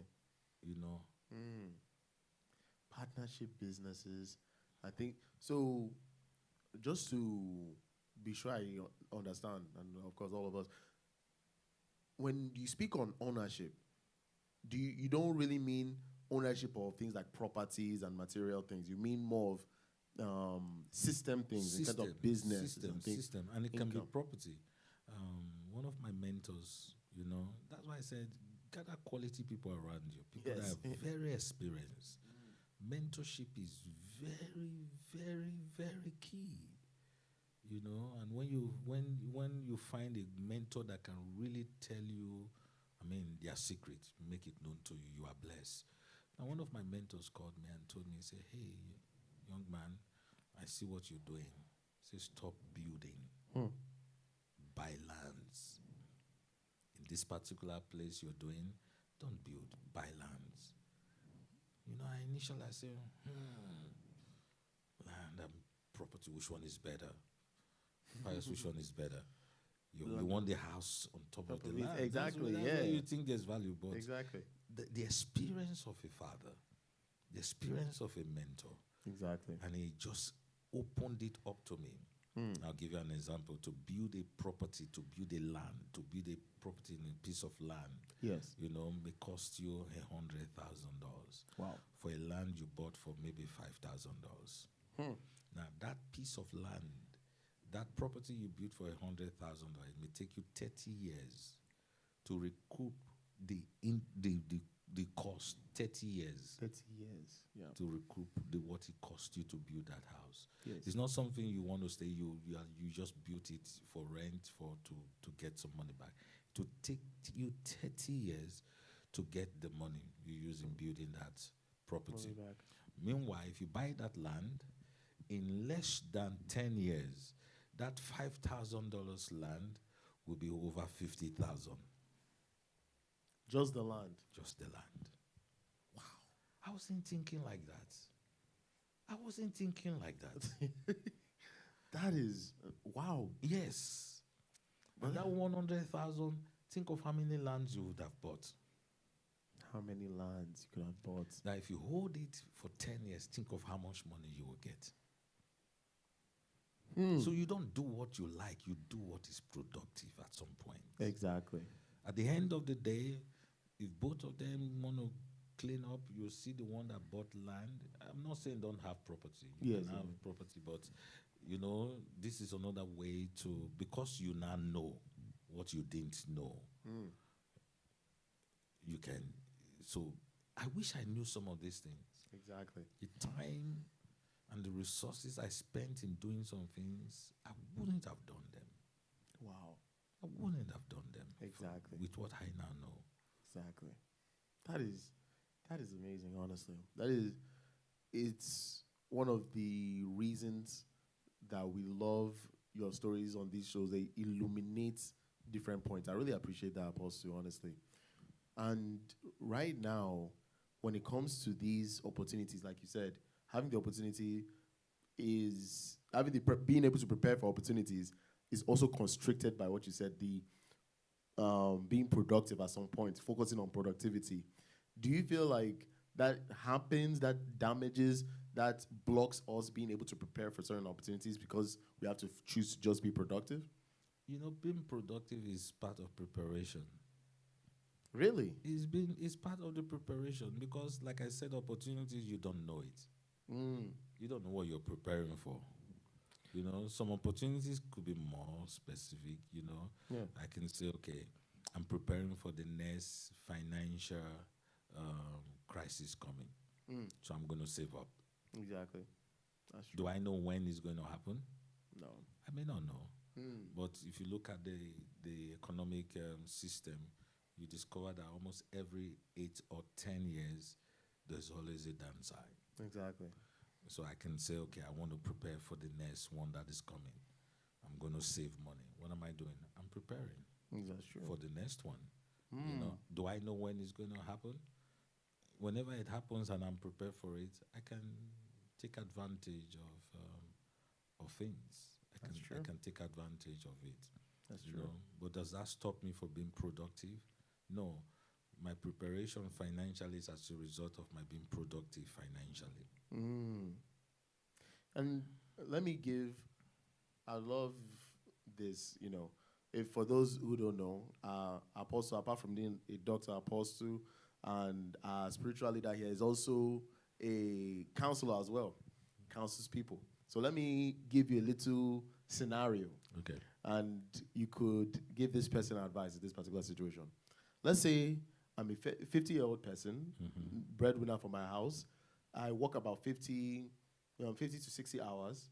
Partnership businesses. I think so. Just to be sure I understand, and of course all of us, when you speak on ownership, you don't really mean ownership of things like properties and material things. You mean more of system things instead of business and things. System, and it can be property. One of my mentors, that's why I said gather quality people around you, people that are very experienced. Mentorship is very, very, very key. And when you find a mentor that can really tell you, their secret, make it known to you, you are blessed. Now, one of my mentors called me and told me, say, hey, young man, I see what you're doing. Say, stop building. Buy lands. In this particular place you're doing, don't build, buy lands. Initially I say, land and property, which one is better? Price, which one is better? You want the house on top of the land. Exactly, that's where you think there's value. But exactly. The experience of a father, the experience of a mentor. Exactly. And he just opened it up to me. I'll give you an example. To build a property, to build a land, to build a property in a piece of land, Yes. may cost you $100,000. Wow. For a land you bought for maybe $5,000. Now that piece of land, that property you built for $100,000, it may take you 30 years to recoup the cost. 30 years. 30 years. Yeah. To recoup what it cost you to build that house. Yes. It's not something you want to stay. You just built it for rent to get some money back. To take you 30 years to get the money you use in building that property. Meanwhile, if you buy that land in less than 10 years, that $5,000 land will be over $50,000. Just the land. Just the land. Wow. I wasn't thinking like that. That is, wow. Yes. And that 100,000, think of how many lands you would have bought. How many lands you could have bought. Now, if you hold it for 10 years, think of how much money you will get. So you don't do what you like, you do what is productive at some point. Exactly. At the end of the day, if both of them want to clean up, you'll see the one that bought land. I'm not saying don't have property. You can have property, but this is another way to, because you now know what you didn't know. You can. So I wish I knew some of these things. Exactly. The time and the resources I spent in doing some things, I wouldn't have done them. Wow. I wouldn't have done them. Exactly. With what I now know. Exactly. That is amazing, honestly. It's one of the reasons that we love your stories on these shows. They illuminate different points. I really appreciate that, Apostle, honestly. And right now, when it comes to these opportunities, like you said, having the opportunity is being able to prepare for opportunities is also constricted by what you said, the being productive at some point, focusing on productivity. Do you feel like that happens, that damages, that blocks us being able to prepare for certain opportunities because we have to choose to just be productive? Being productive is part of preparation. Really? It's part of the preparation because, like I said, opportunities, you don't know it. You don't know what you're preparing for. Some opportunities could be more specific, Yeah. I can say, okay, I'm preparing for the next financial crisis coming. So I'm going to save up. Exactly. That's true. Do I know when it's going to happen? No. I may not know. But if you look at the economic system, you discover that almost every 8 or 10 years, there's always a downside. Exactly. So I can say, okay, I want to prepare for the next one that is coming. I'm going to save money. What am I doing? I'm preparing for the next one. Do I know when it's going to happen? Whenever it happens and I'm prepared for it, I can take advantage of things. I can take advantage of it. That's true. But does that stop me from being productive? No. My preparation financially is as a result of my being productive financially. And I love this, if for those who don't know, Apostle, apart from being a doctor, Apostle, and spiritual leader here, is also a counselor as well, counsels people. So let me give you a little scenario. Okay. And you could give this person advice in this particular situation. Let's say I'm a 50-year-old person, breadwinner for my house. I work about 50 to 60 hours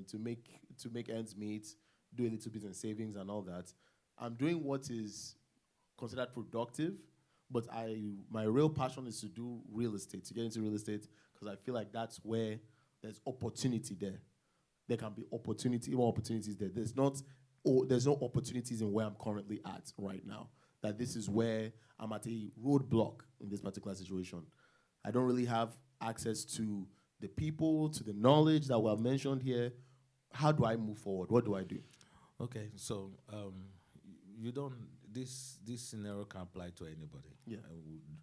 to make ends meet, do a little bit in savings and all that. I'm doing what is considered productive, but my real passion is to do real estate, to get into real estate, because I feel like that's where there's opportunity there. There can be more opportunities there. There's no opportunities in where I'm currently at right now. That this is where I'm at a roadblock in this particular situation. I don't really have access to the people, to the knowledge that were mentioned here. How do I move forward? What do I do? Okay, so this scenario can apply to anybody. Yeah.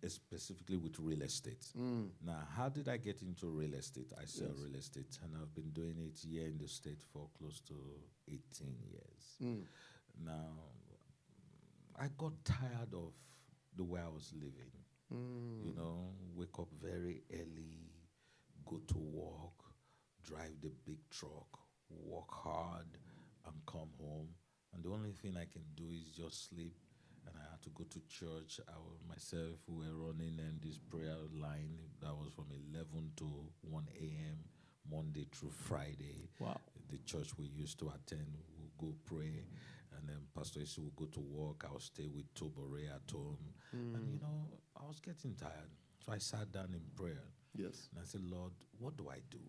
Specifically with real estate. Now, how did I get into real estate? I sell real estate, and I've been doing it here in the state for close to 18 years. Now, I got tired of the way I was living. You know, wake up very early, go to work, drive the big truck, work hard, and come home. And the only thing I can do is just sleep. And I had to go to church. Myself, we were running this prayer line that was from 11 to 1 a.m. Monday through Friday. Wow. The church we used to attend, we'll go pray. And then Pastor Isi would go to work. I would stay with Tobore at home. And, you know, I was getting tired. So I sat down in prayer. Yes. And I said, Lord, what do I do?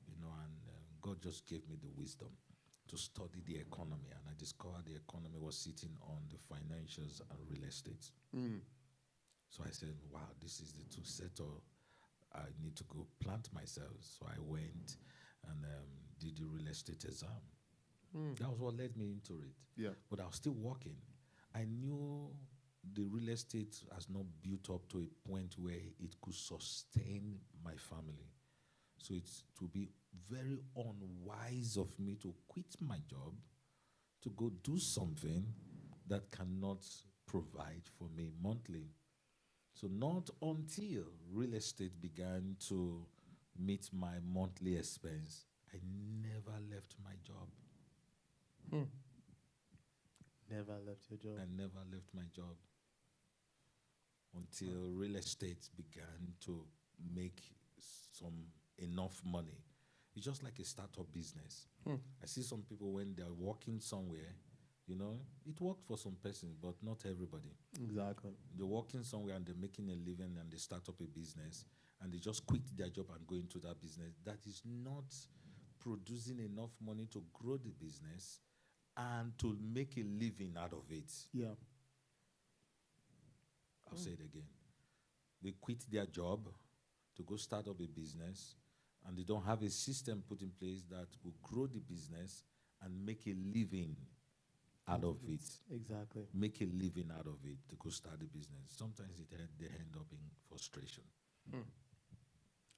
You know, and God just gave me the wisdom to study the economy. And I discovered the economy was sitting on the financials and real estate. So I said, wow, this is the two sector I need to go plant myself. So I went and did the real estate exam. That was what led me into it. Yeah. But I was still working. I knew the real estate has not built up to a point where it could sustain my family. So it would be very unwise of me to quit my job to go do something that cannot provide for me monthly. So not until real estate began to meet my monthly expense, I never left my job. Never left your job. I never left my job until real estate began to make enough money. It's just like a startup business. I see some people when they're working somewhere, you know, it worked for some persons, but not everybody. Exactly. They're working somewhere and they're making a living and they start up a business and they just quit their job and go into that business. That is not producing enough money to grow the business and to make a living out of it. Yeah. I'll say it again. They quit their job to go start up a business, and they don't have a system put in place that will grow the business and make a living out of it. Exactly. Make a living out of it to go start the business. Sometimes they end up in frustration.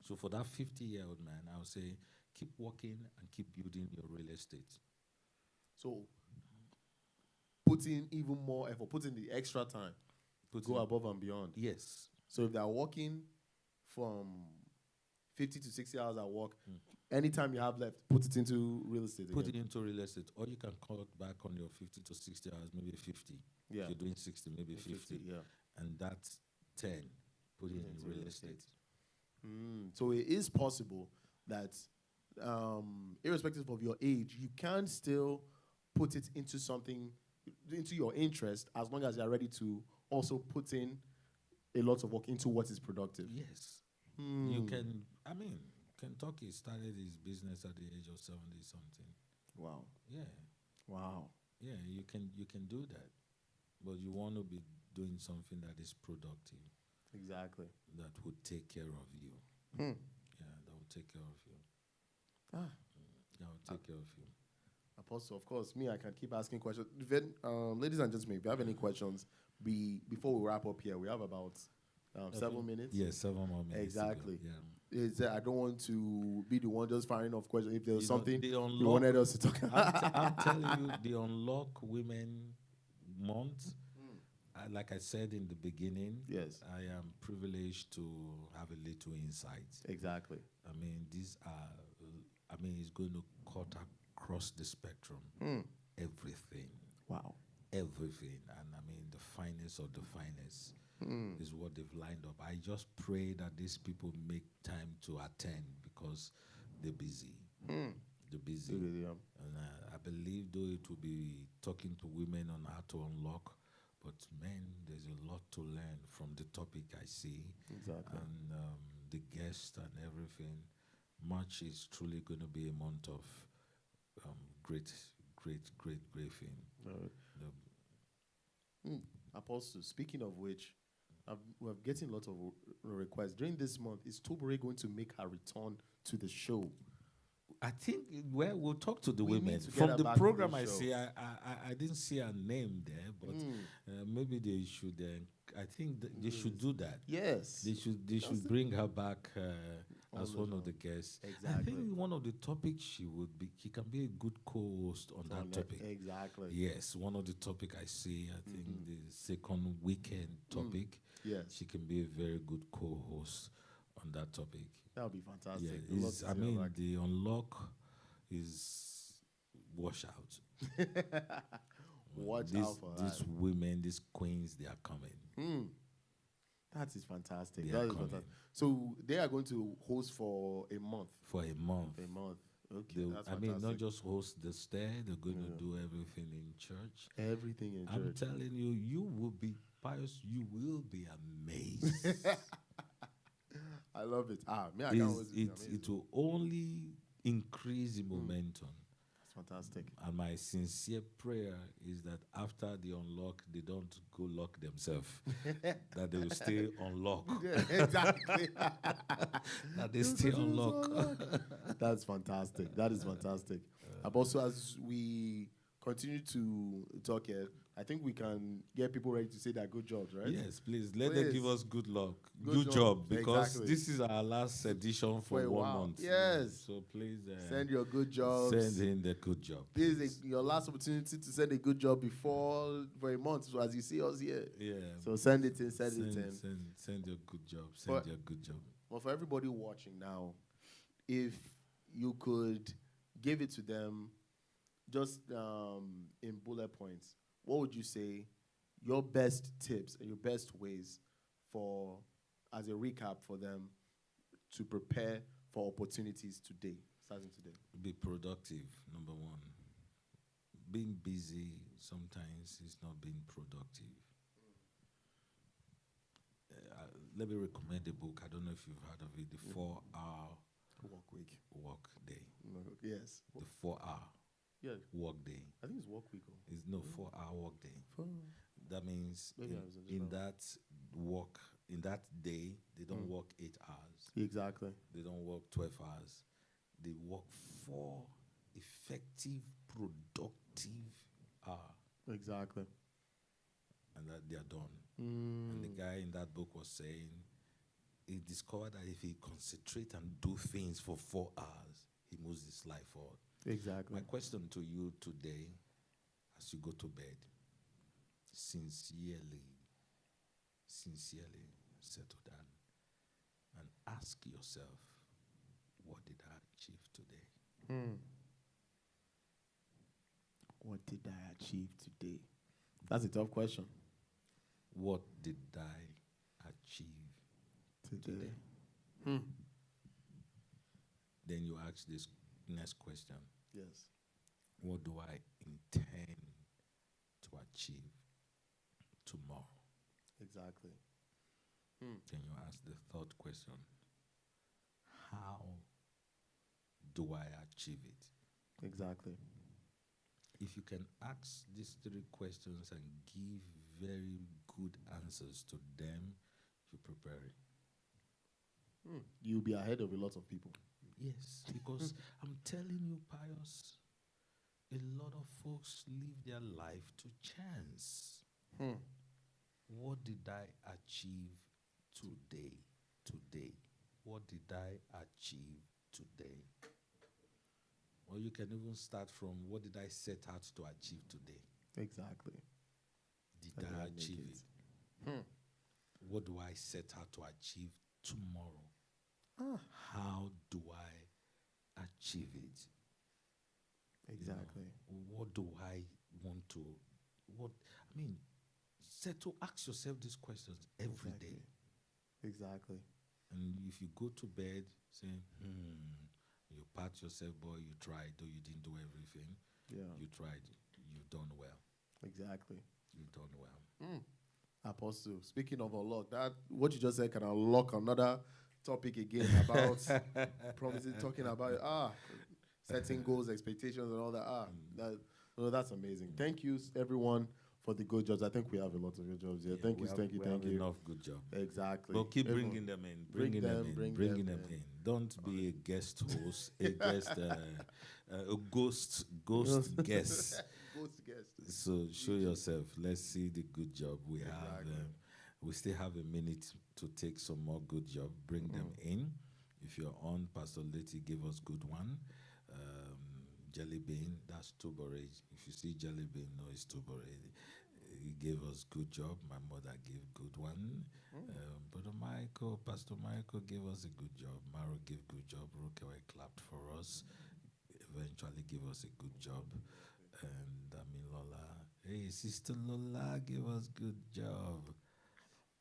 So for that 50-year-old man, I would say, keep working and keep building your real estate. So put in even more effort, put in the extra time, go above and beyond. Yes. So if they're working from 50 to 60 hours at work, anytime you have left, put it into real estate. Put it into real estate. Or you can cut back on your 50 to 60 hours, maybe 50. Yeah. If you're doing 60, maybe 50. Yeah. And that's 10. Put it in real estate. So it is possible that, irrespective of your age, you can still put it into something, into your interest, as long as you're ready to also put in a lot of work into what is productive. Yes. You can, I mean, Kentucky started his business at the age of 70-something. Wow. Yeah. Wow. Yeah, you can do that. But you want to be doing something that is productive. Exactly. That would take care of you. Hmm. Yeah, that would take care of you. Ah. That would take care of you. Apostle, of course, me, I can keep asking questions. Ladies and gentlemen, if you have any questions, before we wrap up here, we have about 7 minutes. Yeah, 7 more minutes. Exactly. Yeah. I don't want to be the one just firing off questions. If there's something you wanted us to talk about. I'm telling you, the Unlock Women Month, like I said in the beginning, Yes. I am privileged to have a little insight. Exactly. I mean, it's going to cut across the spectrum. Everything. Wow. Everything. And I mean, the finest of the finest is what they've lined up. I just pray that these people make time to attend because they're busy. They're busy. Yeah. And I believe, though, it will be talking to women on how to unlock, but men, there's a lot to learn from the topic I see. Exactly. And the guests and everything. March is truly going to be a month of great thing. Apostle, speaking of which, we're getting a lot of requests. During this month, is Tobore going to make her return to the show? I think we'll talk to the We need women. to get From her the back on program this I show. see, I didn't see a name there, but maybe they should. I think they should do that. Yes. They should bring her back as the one of show. the guests. I Exactly. think one of the topics she can be a good co-host on that topic. Exactly. Yes, one of the topic I see. I think the second weekend topic. Yes. She can be a very good co-host on that topic. That would be fantastic. Yeah, We'd love to I see her mean, back. the unlock is wash out. Watch out for these women, these queens, they are coming. That is fantastic. They That are is coming. fantastic. So they are going to host for a month. For a month. A month. Okay. They- That's I mean, not fantastic. just host the stair, they're going to do everything in church. Everything in I'm church. telling you, you will be pious, you will be amazed. I love it. Me, I can't wait to be it amazing. will only increase the momentum. That's fantastic. And my sincere prayer is that after the unlock, they don't go lock themselves. That they will stay unlocked. Yeah, exactly. That they stay unlocked. That's fantastic. That is fantastic. And also, as we continue to talk here, I think we can get people ready to say their good jobs, right? Yes, please. Let them give Please. us good luck. Good Good job. job. Because Exactly. this is our last edition for a 1 while. month. Yes. So please Send your good jobs. send in the good job. This is your last opportunity to send a good job before for a month, so as you see us here. Yeah. So send it in, send it in. Send your good job. Send But- your good job. Well, for everybody watching now, if you could give it to them just in bullet points, what would you say your best tips and your best ways for, as a recap for them, to prepare for opportunities today, starting today? Be productive, number one. Being busy sometimes is not being productive. Let me recommend a book. I don't know if you've heard of it, The 4-Hour Work week. Work Day. Yes. The 4-hour Yeah. work day. I think it's work week. Is no 4-hour work day. That means Maybe I was in different. that day they don't work 8 hours. Exactly. They don't work 12 hours. They work 4 effective, productive hours, Exactly. and that they are done. And the guy in that book was saying he discovered that if he concentrate and do things for 4 hours, he moves his life forward. Exactly. My question to you today, as you go to bed, sincerely settle down and ask yourself, what did I achieve today? What did I achieve today? That's a tough question. What did I achieve today? Then you ask this next question. Yes. What do I intend to achieve tomorrow? Exactly. Then you ask the third question. How do I achieve it? Exactly. If you can ask these 3 questions and give very good answers to them, you're preparing. You'll be ahead of a lot of people. Yes, because I'm telling you, Pius, a lot of folks live their life to chance. What did I achieve today? What did I achieve today? Or you can even start from, what did I set out to achieve today? Exactly. Did How did I I make achieve it? it? What do I set out to achieve tomorrow? How do I achieve it? Exactly. What do I want to, ask yourself these questions every day. Exactly. And if you go to bed saying, you pat yourself, boy, you tried, though you didn't do everything. Yeah. You tried, you've done well. Exactly. You've done well. Apostle, speaking of unlock, that what you just said can unlock another topic again about promising, talking about setting goals, expectations, and all that. That's amazing. Thank you, everyone, for for the good jobs. I think we have a lot of good jobs here. Yeah, thank we you, have- thank you, we thank have you. Enough good job. Exactly. But keep Everyone. bringing them in, Bring bringing them in, them bringing in. them in. Don't be a guest host, a guest, a ghost guest. Ghost guest. So show yourself. Let's see the good job we have. Exactly. We still have a minute to take some more good job. Bring them in. If you're on, Pastor Letty, give us good one. Jelly bean, that's tuberage. If you see jelly bean, no, it's tuberage. He gave us good job. My mother gave good one. Brother Michael, Pastor Michael gave us a good job. Maro gave good job. Rokewe clapped for us. Eventually gave us a good job. And Lola, hey, Sister Lola, give us good job.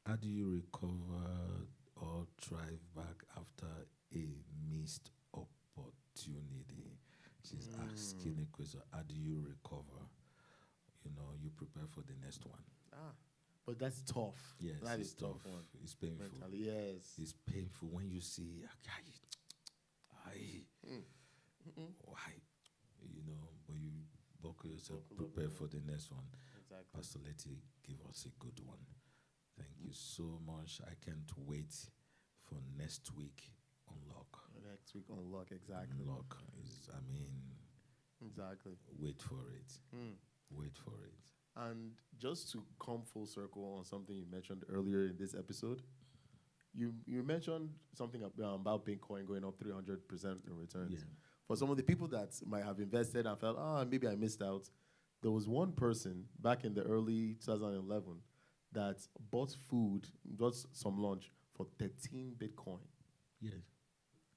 How do you recover or thrive back after a missed opportunity? She's asking a question. How do you recover? You prepare for the next one. But that's tough. Yes, that it's is tough. tough. It's painful. Mentally, yes. It's painful when you see, why? But you buckle yourself, prepare for the next one. Exactly. Pastor Letty, give us a good one. Thank you so much. I can't wait for next week. Unlock. Next week, unlock, exactly. Unlock is, exactly. wait for it. Wait for it. And just to come full circle on something you mentioned earlier in this episode, you mentioned something about Bitcoin going up 300% in returns. Yeah. For some of the people that might have invested and felt, maybe I missed out, there was one person back in the early 2011 that bought some lunch for 13 Bitcoin. Yes.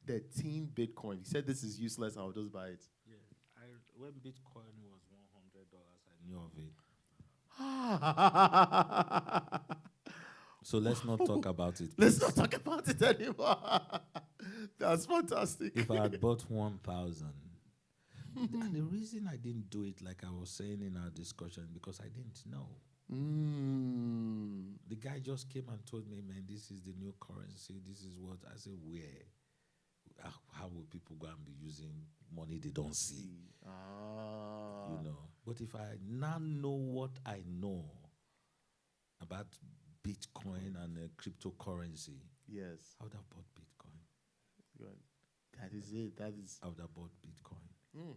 13 Bitcoin. He said, this is useless, I'll just buy it. Yeah. When Bitcoin was $100, I knew of it. So let's not talk about it. Let's not talk about it anymore. That's fantastic. If I had bought 1,000, and the reason I didn't do it, like I was saying in our discussion, because I didn't know. The guy just came and told me, man, this is the new currency. This is what I said. Where? How will people go and be using money they don't see? But if I now know what I know about Bitcoin and cryptocurrency, yes, I would have bought Bitcoin. Good. That is it. I would have bought Bitcoin.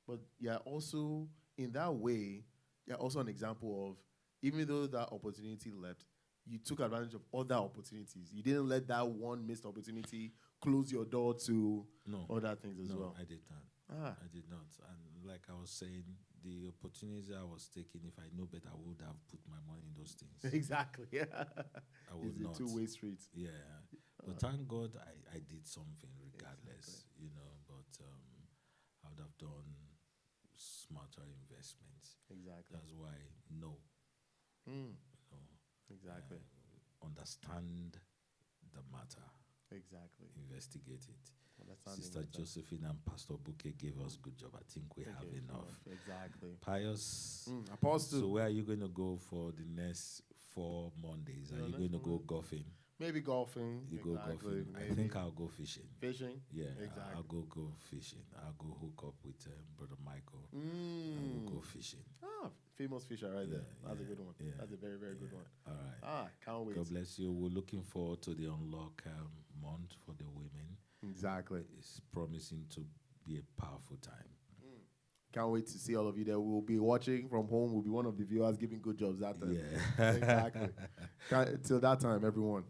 But yeah, also in that way, you're also an example of, even though that opportunity left, you took advantage of other opportunities. You didn't let that one missed opportunity close your door to other things as well. I did not. I did not. And like I was saying, the opportunities I was taking, if I knew better, I would have put my money in those things. Exactly. Yeah. I would not. It's a two-way street. Yeah. But thank God I did something regardless, but I would have done smarter investments. Exactly. That's why Exactly. Understand the matter. Exactly. Investigate it. Sister Josephine and Pastor Bouquet gave us good job. I think we have enough. Exactly. Pius. Apostle. So where are you going to go for the next 4 Mondays? Are you going to go golfing? Maybe golfing. You go golfing. Maybe. I think I'll go fishing. Fishing? Yeah, exactly. I'll go fishing. I'll go hook up with Brother Michael. And we'll go fishing. Famous fisher right there. That's a good one. Yeah, that's a very, very good one. All right. Can't wait. God bless you. We're looking forward to the Unlock month for the women. Exactly. It's promising to be a powerful time. Can't wait to see all of you there. We'll be watching from home. We'll be one of the viewers giving good jobs that time. Yeah. Exactly. Till that time, everyone.